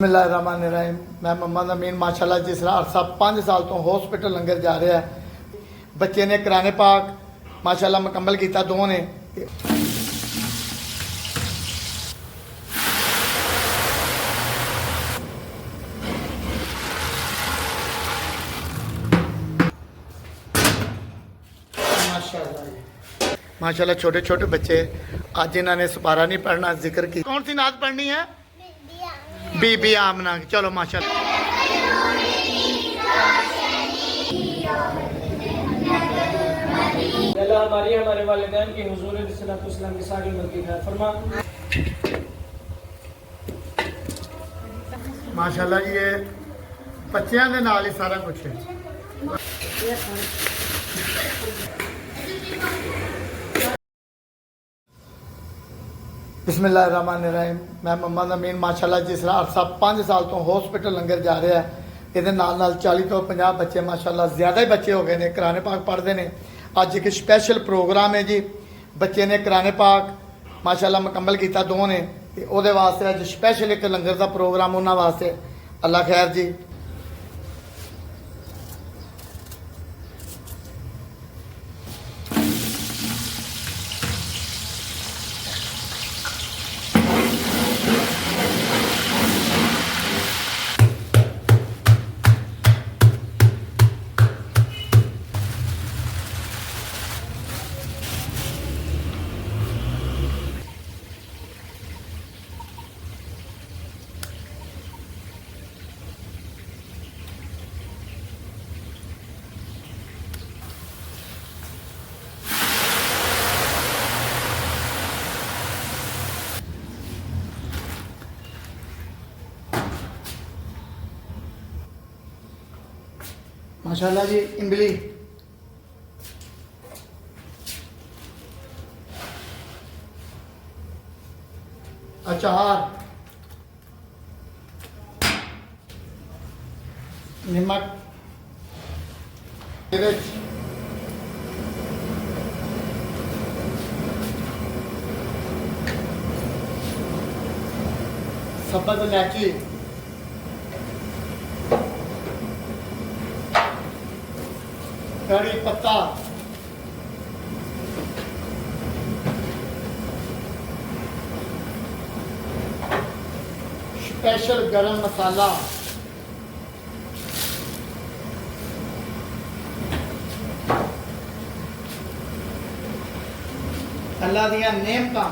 बिस्मिल्लाहिर्रहमानिर्रहीम। मैं मोहम्मद अमीन माशाल्लाह जिस अरसा 5 साल तो हॉस्पिटल लंगर जा रहा है। बच्चे ने कुरान पाक माशाल्लाह मुकम्मल किया दो ने। माशाल्लाह छोटे छोटे बच्चे आज इन्होंने सुपारा नहीं पढ़ना जिक्र की। कौन सी नात पढ़नी है? बीबी आमना। चलो माशाल्लाह। हमारी हमारे वालिदैन की हुजूर सल्लल्लाहु की सारी उम्मत की खैर फरमा। माशाल्लाह जी, ये बच्चों के नाल ही सारा कुछ है। बिस्मिल्लाहिर्रहमानिर्रहीम। मैं मोहम्मद अमीन माशाल्लाह जिस अरसा 5 साल तो हॉस्पिटल लंगर जा रहा है। ये 40 तो 50 बच्चे माशाल्लाह ज़्यादा ही बच्चे हो गए ने कुरान पाक पढ़ते हैं। अज एक स्पैशल प्रोग्राम है जी। बच्चे ने कुरान पाक माशाल्लाह मुकम्मल किया दो ने। तो वास्ते अज स्पैशल एक लंगर का प्रोग्राम उन्होंने वास्ते। अल्लाह खैर जी। माशाल्लाह जी, इमली अचार, नमक, मिर्च, सब्ज़ इलायची, कड़ी पत्ता, स्पेशल गरम मसाला, अल्लाह दियां नेमतां,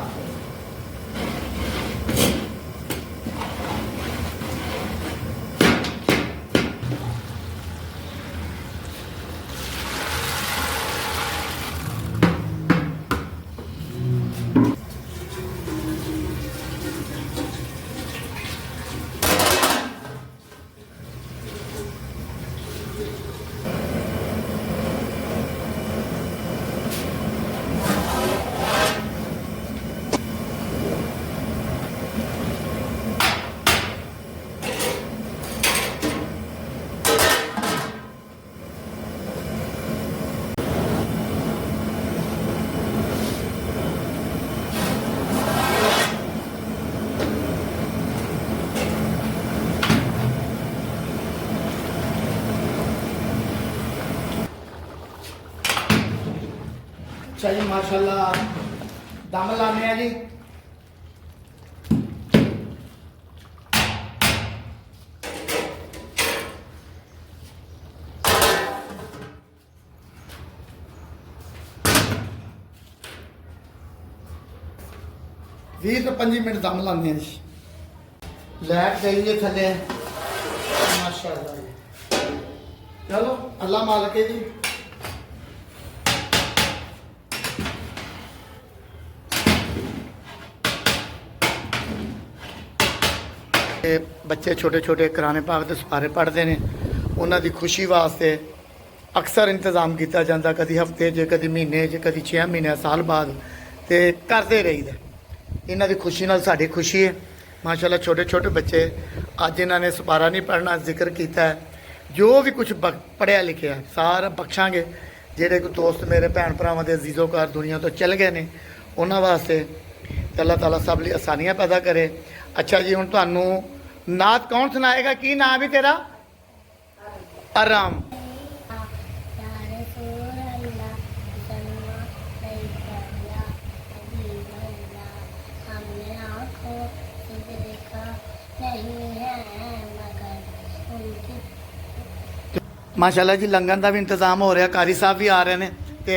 चाहिए माशाल्लाह। दम लाने जी। बीस तो 25 मिनट दम लाने जी। लैट गई जी थले माशाल्लाह जी। चलो अल्लाह मालिक है जी। बच्चे छोटे छोटे कुरान पाक के सुपारे पढ़ते हैं। उन्होंने खुशी वास्ते अक्सर इंतजाम किया जाता, कभी हफ्ते च, कभी महीने च, कभी 6 महीने, साल बाद, तो करते रहीदा। इन्हों की खुशी नाल साडी खुशी है माशाल्लाह। छोटे छोटे बच्चे अज इन्होंने सुपारा नहीं पढ़ना जिक्र किया है। जो भी कुछ पढ़िया लिखिया सारा बख्शांगे। जेडे कोई दोस्त मेरे भैन भरावां दे अजीज़ोकार दुनिया तो चल गए ने, उन्होंने वास्ते अल्लाह ताला सब लिए आसानियां पैदा करे। अच्छा जी, हुण तुहानूं नात कौन सुनाएगा? की नाम है तेरा? आराम। माशाल्लाह जी लंगर का भी इंतजाम हो रहा है, कारी साहब भी आ रहे हैं। तो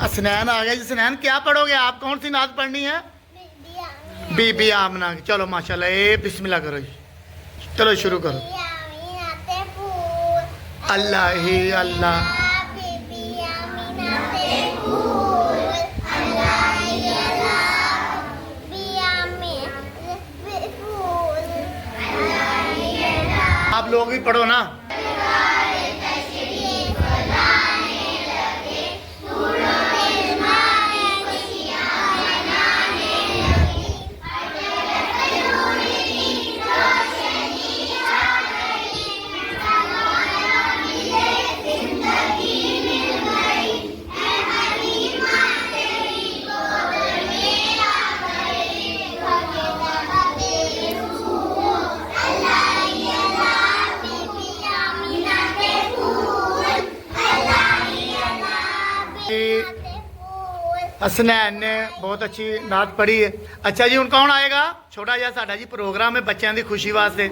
असनैन आ गया जी। असनैन क्या पढ़ोगे आप? कौन सी नात पढ़नी है? बीबी आमना। चलो माशाल्लाह, ए बिस्मिल्लाह करो जी। चलो शुरू करो। अल्लाह ही अल्लाह। आप लोग भी पढ़ो ना। हसनैन ने बहुत अच्छी नात पढ़ी है। अच्छा जी, हुण कौन आएगा? छोटा जिहा साडा जी प्रोग्राम है बच्चों की खुशी वास्ते।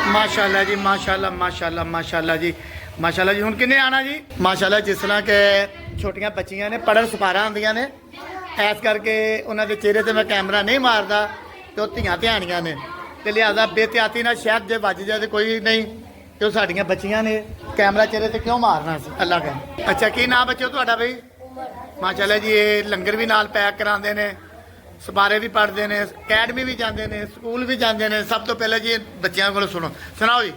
माशाल्लाह जी, माशाल्लाह माशाल्लाह माशाल्लाह जी, माशाल्लाह जी। हुण किन्ने आना जी? माशाल्लाह जिस तरह के छोटियां बच्चियां ने पढ़न सपारा आंदियां ने, ऐस करके उन्होंने चेहरे से मैं कैमरा नहीं मारता, तो धियां ध्यानियां ने, तो लिहाजा बेहतियाती ना शायद जे बज जाए तो कोई नहीं, तो साडियां बच्चियां ने कैमरा चेहरे से क्यों मारना सी? अल्लाह का। अच्छा की नाम बच्चो तुहाडा बई? माशाल्लाह जी, ये लंगर भी नाल पैक करांदे ने, सपारे भी पढ़ते हैं, अकैडमी भी जाते हैं, स्कूल भी जाते हैं। सब तो पहले जी बच्चों को सुनो, सुनाओ जी।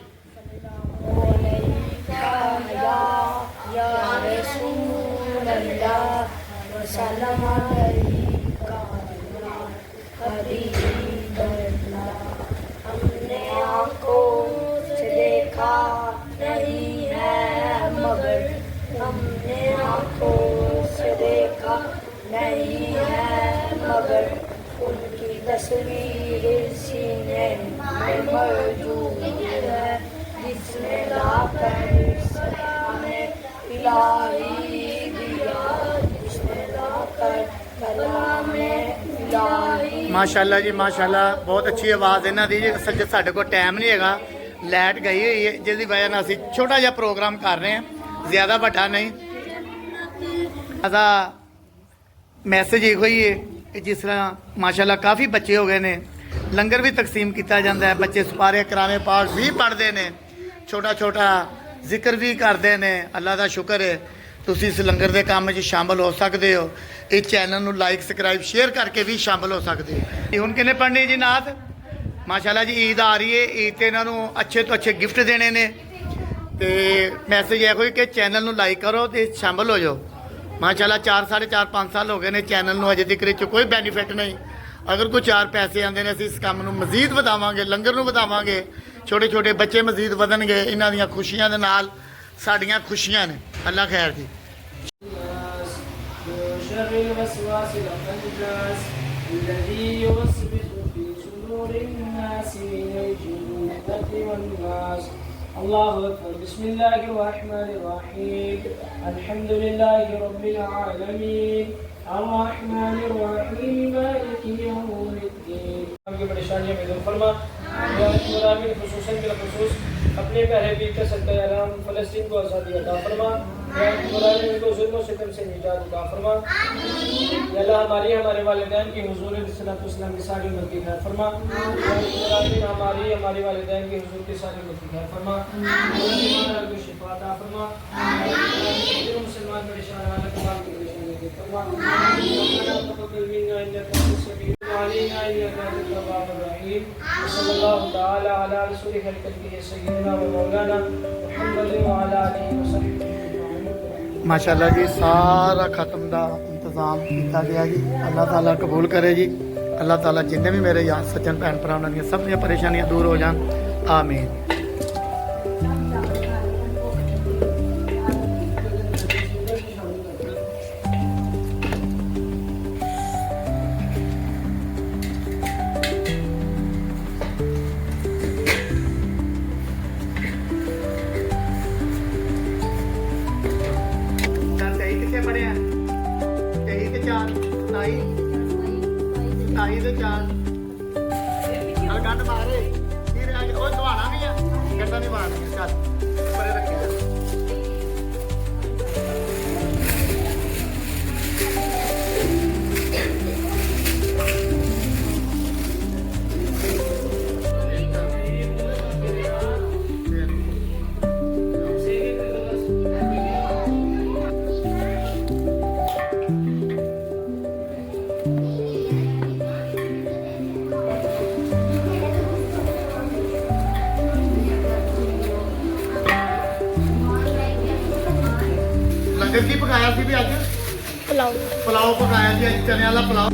हमने आंखों से देखा नहीं है मगर, हमने आंखों से देखा नहीं है मगर, उनकी तस्वीर सीने में मौजूद है, जिसने लाकर सलामे इलाही दिया, जिसने लाकर कलामे इलाही। माशाल्लाह जी माशाल्लाह, बहुत अच्छी आवाज़ इन्हों की जी। सच साढ़े को टाइम नहीं है, लाइट गई हुई है, जिसकी वजह से असी छोटा जिहा प्रोग्राम कर रहे हैं, ज़्यादा बड़ा नहीं। मैसेज यो ही है कि जिस तरह माशाल्लाह काफ़ी बच्चे हो गए ने, लंगर भी तकसीम किया जाता है, बच्चे सपारे करामे पाठ भी पढ़ते हैं, छोटा छोटा जिक्र भी करते हैं। अल्लाह का शुक्र है तुसी इस लंगर के काम में शामिल हो सकते हो। इस चैनल को लाइक सब्सक्राइब शेयर करके भी शामिल हो सकते हो। हुण किन्ने पढ़नी जी नात? माशाल्लाह जी ईद आ रही है, ईद ते इन्हों अच्छे तो अच्छे गिफ्ट देने ने, तो मैसेज यो कि चैनल को लाइक करो तो शामिल हो जाओ। माशाल्लाह 4 साढ़े 4 5 साल हो गए ने चैनल में, अजे तक कोई बेनीफिट नहीं। अगर कोई 4 पैसे आते हैं, इस काम को मजीद वधावांगे, लंगर को वधावांगे, छोटे छोटे बच्चे मजीद वधणगे, इन्हां दीयां खुशियां दे नाल साडियां खुशियां ने। अल्लाह खैर जी। अल्लाहु अकबर। बिस्मिल्लाहिर्रहमानिर्रहीम। अल्हम्दुलिल्लाहि रब्बिल आलमीन अर्रहमानिर्रहीम मालिकि यौमिद्दीन। की परेशानियां में दूर फरमा। ग्रामीण खुसूसन बिलखुसूस अपने प्यारे पीर का सदका या राम फ़लस्तीन को आज़ादी अता फरमा। ग्रामीण को जुल्म सितम से निजात अता फरमा। या अल्लाह हमारे वालिदैन की हुजूर इस्लाम की सारी उम्मत की खैर फरमा। ग्रामीण हमारे वालिदैन की हुजूर की सारी उम्मत की खैर फरमा। को शिफा अता फरमा। मुसलमान परेशान हालत तमाम की परेशानी दूर फरमा। तक़ब्बल मिन्ना इन्नका अंतस समीउल अलीम इन्नका अंतत तव्वाबुर रहीम। सल्लल्लाहु तआला अला रसूलिल करीम सय्यिदना व मौलाना मुहम्मद व अला आलिहि व सल्लम। ਮਾਸ਼ਾਅੱਲਾ ਜੀ ਸਾਰਾ ਖਤਮ ਦਾ ਇੰਤਜ਼ਾਮ ਕੀਤਾ ਗਿਆ ਜੀ। ਅੱਲਾਹ ਤਾਲਾ ਕਬੂਲ ਕਰੇ ਜੀ। ਅੱਲਾਹ ਤਾਲਾ ਜਿੰਨੇ ਵੀ ਮੇਰੇ ਯਾਰ ਸੱਜਣ ਭੈਣ ਭਰਾ ਉਹਨਾਂ ਦੀਆਂ ਸਭ ਦੀਆਂ ਪਰੇਸ਼ਾਨੀਆਂ ਦੂਰ ਹੋ ਜਾਣ। ਆਮੀਨ। ਕਿੱਥੇ ਪੜਿਆ? 23 ਤੇ 4 27 ਤੇ 4 ਨਾਲ ਗੰਢ ਮਾਰੇ ਕੀ ਰਹਿ ਗਿਆ? ਉਹ ਧਵਾਣਾ ਵੀ ਆ, ਗੰਢਾਂ ਨਹੀਂ ਮਾਰਨੀਆਂ। ਚੱਲ ਪਰੇ ਰੱਖੀ ਜਾ। ਲੰਗਰ ਕੀ ਪਕਾਇਆ ਸੀ ਵੀ ਅੱਜ? ਪੁਲਾਓ ਪੁਲਾਓ ਪਕਾਇਆ ਸੀ ਅੱਜ, ਚਨੇ ਵਾਲਾ ਪੁਲਾਓ।